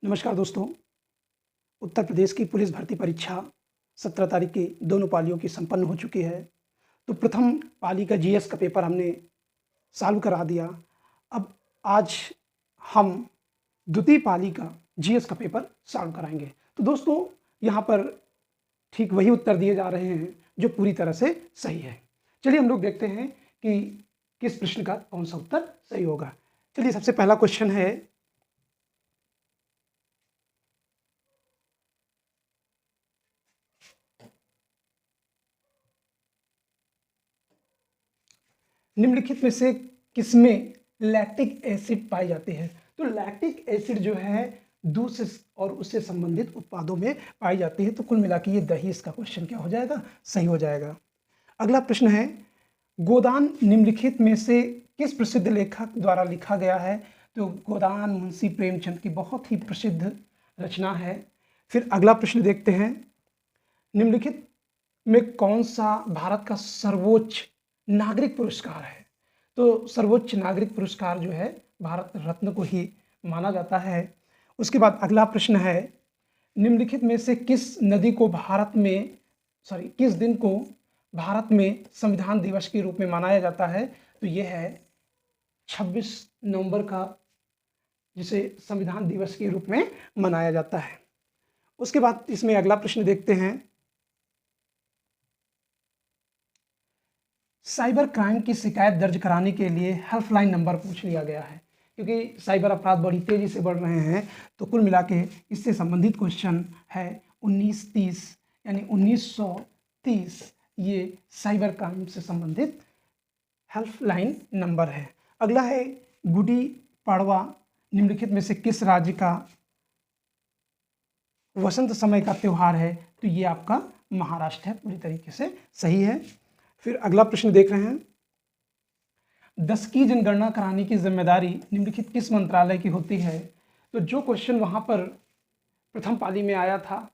नमस्कार दोस्तों। उत्तर प्रदेश की पुलिस भर्ती परीक्षा 17 तारीख की दोनों पालियों की संपन्न हो चुकी है। तो प्रथम पाली का जीएस का पेपर हमने सॉल्व करा दिया। अब आज हम द्वितीय पाली का जीएस का पेपर सॉल्व कराएंगे। तो दोस्तों यहाँ पर ठीक वही उत्तर दिए जा रहे हैं जो पूरी तरह से सही है। चलिए हम लोग देखते हैं कि किस प्रश्न का कौन सा उत्तर सही होगा। चलिए सबसे पहला क्वेश्चन है, निम्नलिखित में से किसमें लैक्टिक एसिड पाई जाती है। तो लैक्टिक एसिड जो है दूध से और उससे संबंधित उत्पादों में पाई जाती है। तो कुल मिला के ये दही इसका क्वेश्चन क्या हो जाएगा, सही हो जाएगा। अगला प्रश्न है, गोदान निम्नलिखित में से किस प्रसिद्ध लेखक द्वारा लिखा गया है। तो गोदान मुंशी प्रेमचंद की बहुत ही प्रसिद्ध रचना है। फिर अगला प्रश्न देखते हैं, निम्नलिखित में कौन सा भारत का सर्वोच्च नागरिक पुरस्कार है। तो सर्वोच्च नागरिक पुरस्कार जो है भारत रत्न को ही माना जाता है। उसके बाद अगला प्रश्न है, निम्नलिखित में से किस नदी को किस दिन को भारत में संविधान दिवस के रूप में मनाया जाता है। तो यह है 26 नवंबर का, जिसे संविधान दिवस के रूप में मनाया जाता है। उसके बाद इसमें अगला प्रश्न देखते हैं, साइबर क्राइम की शिकायत दर्ज कराने के लिए हेल्पलाइन नंबर पूछ लिया गया है, क्योंकि साइबर अपराध बड़ी तेजी से बढ़ रहे हैं। तो कुल मिला के इससे संबंधित क्वेश्चन है 1930 यानी 1930, ये साइबर क्राइम से संबंधित हेल्पलाइन नंबर है। अगला है, गुड़ी पड़वा निम्नलिखित में से किस राज्य का वसंत समय का त्यौहार है। तो ये आपका महाराष्ट्र है, पूरी तरीके से सही है। फिर अगला प्रश्न देख रहे हैं, 10 की जनगणना कराने की जिम्मेदारी निम्नलिखित किस मंत्रालय की होती है। तो जो क्वेश्चन वहां पर प्रथम पाली में आया था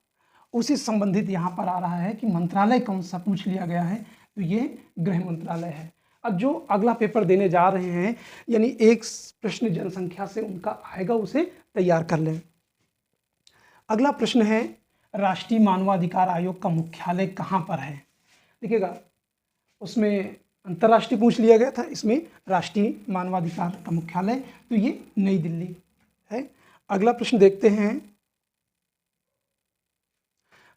उसी संबंधित यहाँ पर आ रहा है कि मंत्रालय कौन सा पूछ लिया गया है। तो ये गृह मंत्रालय है। अब जो अगला पेपर देने जा रहे हैं, यानी एक प्रश्न जनसंख्या से उनका आएगा, उसे तैयार कर लें। अगला प्रश्न है, राष्ट्रीय मानवाधिकार आयोग का मुख्यालय कहाँ पर है। देखिएगा, उसमें अंतर्राष्ट्रीय पूछ लिया गया था, इसमें राष्ट्रीय मानवाधिकार का मुख्यालय, तो ये नई दिल्ली है। अगला प्रश्न देखते हैं,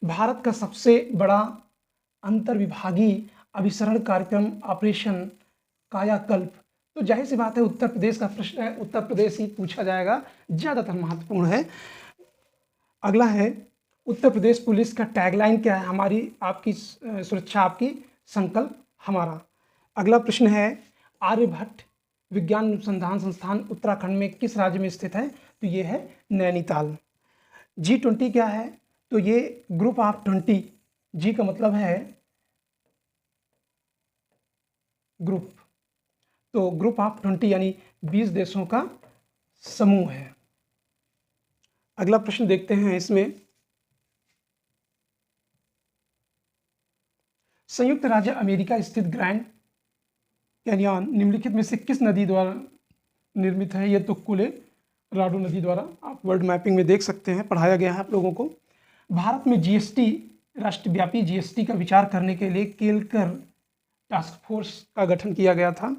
भारत का सबसे बड़ा अंतर्विभागीय अभिसरण कार्यक्रम ऑपरेशन कायाकल्प। तो जाहिर सी बात है उत्तर प्रदेश का प्रश्न है, उत्तर प्रदेश ही पूछा जाएगा, ज़्यादातर महत्वपूर्ण है। अगला है, उत्तर प्रदेश पुलिस का टैगलाइन क्या है, हमारी आपकी सुरक्षा आपकी संकल्प हमारा। अगला प्रश्न है, आर्यभट्ट विज्ञान अनुसंधान संस्थान उत्तराखंड में किस राज्य में स्थित है। तो ये है नैनीताल। G20 क्या है। तो ये ग्रुप ऑफ 20, जी का मतलब है ग्रुप, तो ग्रुप ऑफ 20 यानी 20 देशों का समूह है। अगला प्रश्न देखते हैं, इसमें संयुक्त राज्य अमेरिका स्थित ग्रैंड कैनियन निम्नलिखित में से किस नदी द्वारा निर्मित है। यह तो कोलोराडो नदी द्वारा, आप वर्ल्ड मैपिंग में देख सकते हैं, पढ़ाया गया है आप लोगों को। भारत में जीएसटी, राष्ट्रव्यापी जीएसटी का विचार करने के लिए केलकर टास्क फोर्स का गठन किया गया था।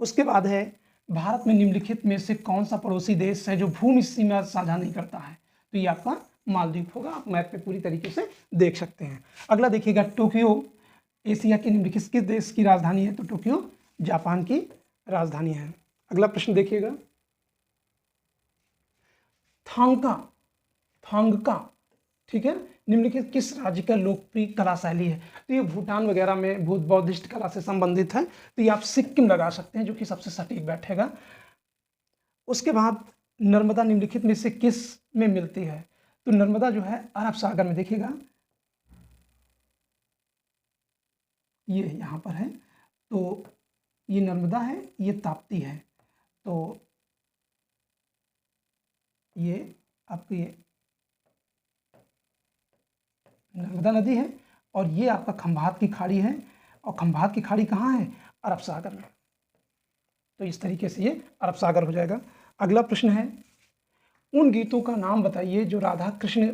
उसके बाद है, भारत में निम्नलिखित में से कौन सा पड़ोसी देश है जो भूमि सीमा साझा नहीं करता है। तो ये आपका मालदीव होगा, आप मैप पे पूरी तरीके से देख सकते हैं। अगला देखिएगा, टोक्यो एशिया के निम्नलिखित किस देश की राजधानी है। तो टोक्यो जापान की राजधानी है। अगला प्रश्न देखिएगा, थांगका, ठीक है, निम्नलिखित किस राज्य का लोकप्रिय कला शैली है। तो ये भूटान वगैरह में भूत बौद्धिस्ट कला से संबंधित है। तो ये आप सिक्किम लगा सकते हैं, जो कि सबसे सटीक बैठेगा। उसके बाद नर्मदा निम्नलिखित में से किस में मिलती है। तो नर्मदा जो है अरब सागर में, देखिएगा ये यहाँ पर है। तो ये नर्मदा है, ये ताप्ती है। तो ये आपकी नर्मदा नदी है, और ये आपका खंभात की खाड़ी है, और खंभात की खाड़ी कहाँ है, अरब सागर में। तो इस तरीके से ये अरब सागर हो जाएगा। अगला प्रश्न है, उन गीतों का नाम बताइए जो राधा कृष्ण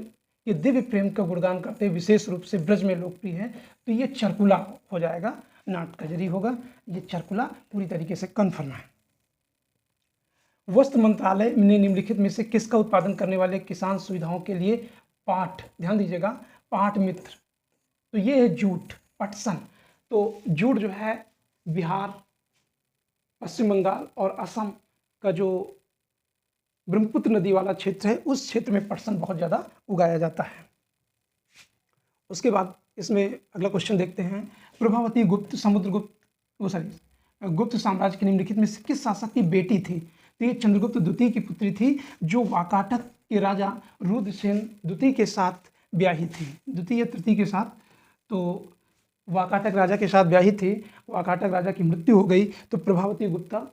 के दिव्य प्रेम का गुणगान करते हैं, विशेष रूप से ब्रज में लोकप्रिय है। तो ये चरकुला हो जाएगा, नाट कजरी होगा, ये चरकुला पूरी तरीके से कन्फर्म है। वस्त्र मंत्रालय ने निम्नलिखित में से किसका उत्पादन करने वाले किसान सुविधाओं के लिए पाट, ध्यान दीजिएगा, पाट मित्र, तो ये है जूट, पटसन। तो जूट जो है बिहार, पश्चिम बंगाल और असम का जो ब्रह्मपुत्र नदी वाला क्षेत्र है, उस क्षेत्र में पटसन बहुत ज़्यादा उगाया जाता है। उसके बाद इसमें अगला क्वेश्चन देखते हैं, प्रभावती गुप्त गुप्त साम्राज्य के निम्नलिखित में से किस शासक की बेटी थी? तो ये चंद्रगुप्त द्वितीय की पुत्री थी, जो वाकाटक के राजा रुद्रसेन द्वितीय के साथ ब्याही थी, द्वितीय तृतीय के साथ। तो वाकाटक राजा के साथ ब्याही थी, वाकाटक राजा की मृत्यु हो गई, तो प्रभावती गुप्ता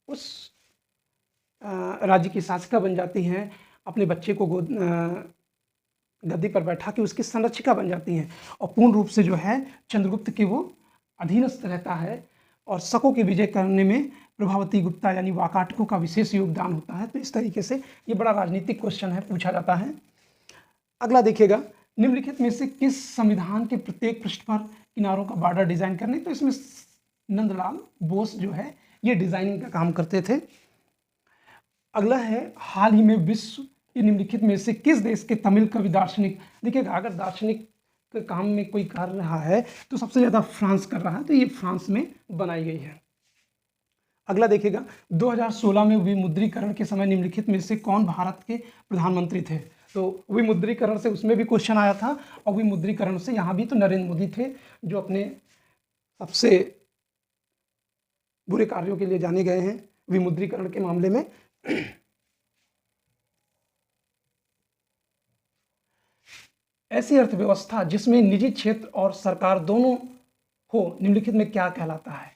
उस राज्य की शासिका बन जाती हैं, अपने बच्चे को गद्दी पर बैठा के उसकी संरक्षिका बन जाती हैं, और पूर्ण रूप से जो है चंद्रगुप्त के वो अधीनस्थ रहता है, और शकों की विजय करने में प्रभावती गुप्ता यानी वाकाटकों का विशेष योगदान होता है। तो इस तरीके से ये बड़ा राजनीतिक क्वेश्चन है, पूछा जाता है। अगला देखिएगा, निम्नलिखित में से किस संविधान के प्रत्येक पृष्ठ पर किनारों का बॉर्डर डिजाइन करने? तो इसमें नंदलाल बोस जो है ये डिजाइनिंग का काम करते थे। अगला है, हाल ही में विश्व के निम्नलिखित में से किस देश के तमिल कवि दार्शनिक? देखिएगा, अगर दार्शनिक के काम में कोई कर रहा है तो सबसे ज़्यादा फ्रांस कर रहा है, तो ये फ्रांस में बनाई गई है। अगला देखिएगा, 2016 में विमुद्रीकरण के समय निम्नलिखित में से कौन भारत के प्रधानमंत्री थे? तो विमुद्रीकरण से उसमें भी क्वेश्चन आया था, और विमुद्रीकरण से यहाँ भी तो नरेंद्र मोदी थे, जो अपने सबसे बुरे कार्यों के लिए जाने गए हैं विमुद्रीकरण के मामले में। ऐसी अर्थव्यवस्था जिसमें निजी क्षेत्र और सरकार दोनों हो, निम्नलिखित में क्या कहलाता है?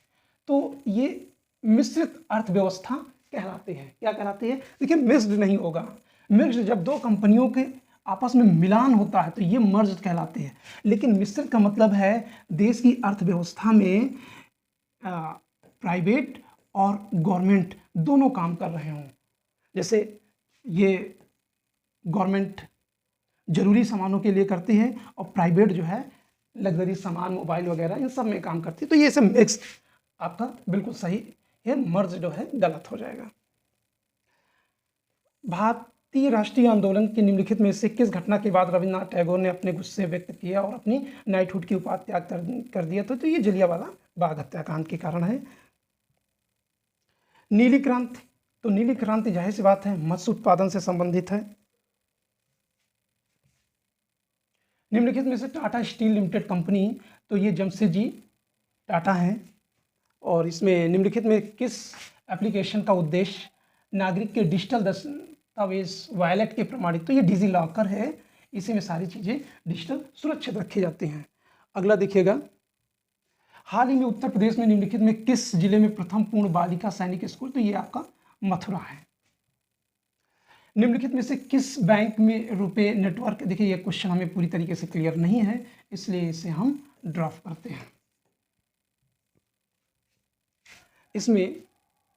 तो ये मिश्रित अर्थव्यवस्था कहलाती है। क्या कहलाती है? देखिए, मिक्स्ड नहीं होगा, मिक्स्ड जब दो कंपनियों के आपस में मिलान होता है तो ये मर्ज कहलाती है, लेकिन मिश्रित का मतलब है देश की अर्थव्यवस्था में प्राइवेट और गवर्नमेंट दोनों काम कर रहे हों। जैसे ये गवर्नमेंट जरूरी सामानों के लिए करती है, और प्राइवेट जो है लग्जरी सामान, मोबाइल वगैरह, इन सब में काम करती है। तो ये सब मिक्स्ड आपका बिल्कुल सही है, मर्ज जो है गलत हो जाएगा। भारतीय राष्ट्रीय आंदोलन के निम्नलिखित में से किस घटना के बाद रविन्द्रनाथ टैगोर ने अपने गुस्से व्यक्त किया और अपनी नाइटहुड की उपाधि त्याग कर दिया? तो ये जलियांवाला बाग हत्याकांड के कारण है। नीली क्रांति, तो नीली क्रांति जाहिर सी बात है मत्स्य उत्पादन से संबंधित है। निम्नलिखित में से टाटा स्टील लिमिटेड कंपनी, तो ये जमशेदजी टाटा हैं, और इसमें निम्नलिखित में किस एप्लीकेशन का उद्देश्य नागरिक के डिजिटल दस्तावेज वॉलेट के प्रमाणित? तो ये डिजी लॉकर है, इसी में सारी चीज़ें डिजिटल सुरक्षित रखी जाती हैं। अगला देखिएगा, हाल ही में उत्तर प्रदेश में निम्नलिखित में किस जिले में प्रथम पूर्ण बालिका सैनिक स्कूल? तो ये आपका मथुरा है। निम्नलिखित में से किस बैंक में रुपए नेटवर्क? देखिए, ये क्वेश्चन हमें पूरी तरीके से क्लियर नहीं है, इसलिए इसे हम ड्रॉप करते हैं। इसमें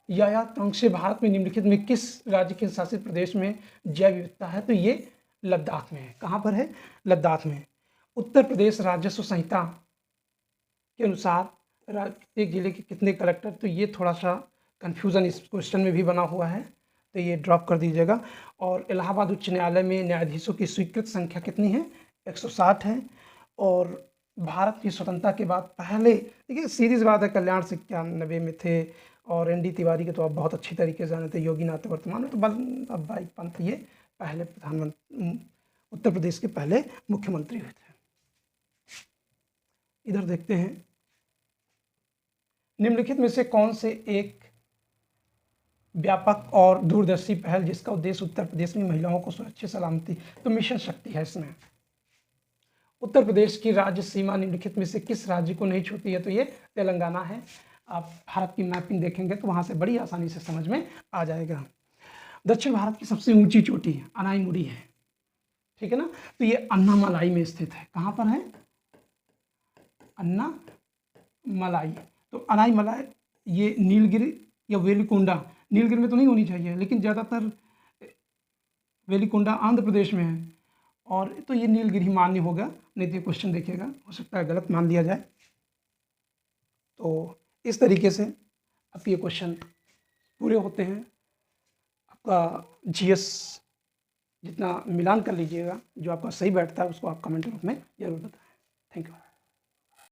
यायातंक्षे भारत में निम्नलिखित में किस राज्य के शासित प्रदेश में जैव विविधता है? तो ये लद्दाख में है। कहाँ पर है? लद्दाख में। उत्तर प्रदेश राजस्व संहिता के अनुसार एक जिले के कितने कलेक्टर? तो ये थोड़ा सा कन्फ्यूज़न इस क्वेश्चन में भी बना हुआ है, तो ये ड्रॉप कर दीजिएगा। और इलाहाबाद उच्च न्यायालय में न्यायाधीशों की स्वीकृत संख्या कितनी है? 160 है। और भारत की स्वतंत्रता के बाद पहले, देखिए सीधी सी बात है, कल्याण सिंह 91 में थे, और एन डी तिवारी के तो आप बहुत अच्छी तरीके से जानते हैं, योगीनाथ वर्तमान में, तो वल्लभ भाई पंत ये पहले प्रधानमंत्री, उत्तर प्रदेश के पहले मुख्यमंत्री हुए थे। इधर देखते हैं, निम्नलिखित में से कौन से एक व्यापक और दूरदर्शी पहल जिसका उद्देश्य उत्तर प्रदेश में महिलाओं को सुरक्षित सलामती? तो मिशन शक्ति है। इसमें उत्तर प्रदेश की राज्य सीमा निम्नलिखित में से किस राज्य को नहीं छूती है? तो ये तेलंगाना है। आप भारत की मैपिंग देखेंगे तो वहाँ से बड़ी आसानी से समझ में आ जाएगा। दक्षिण भारत की सबसे ऊंची चोटी अनाईमुड़ी है, ठीक है ना? तो ये अन्नामलाई में स्थित है। कहाँ पर है? अन्नामलाई। तो अनाईमलाई ये नीलगिरी या वेलिकोंडा, नीलगिरी में तो नहीं होनी चाहिए, लेकिन ज़्यादातर वेलिकोंडा आंध्र प्रदेश में है। और तो ये नीलगिरी मान्य होगा, नहीं तो ये क्वेश्चन देखिएगा हो सकता है गलत मान लिया जाए। तो इस तरीके से आपके ये क्वेश्चन पूरे होते हैं। आपका जीएस जितना मिलान कर लीजिएगा, जो आपका सही बैठता है उसको आप कमेंट रूप में जरूर बताएं। Thank you.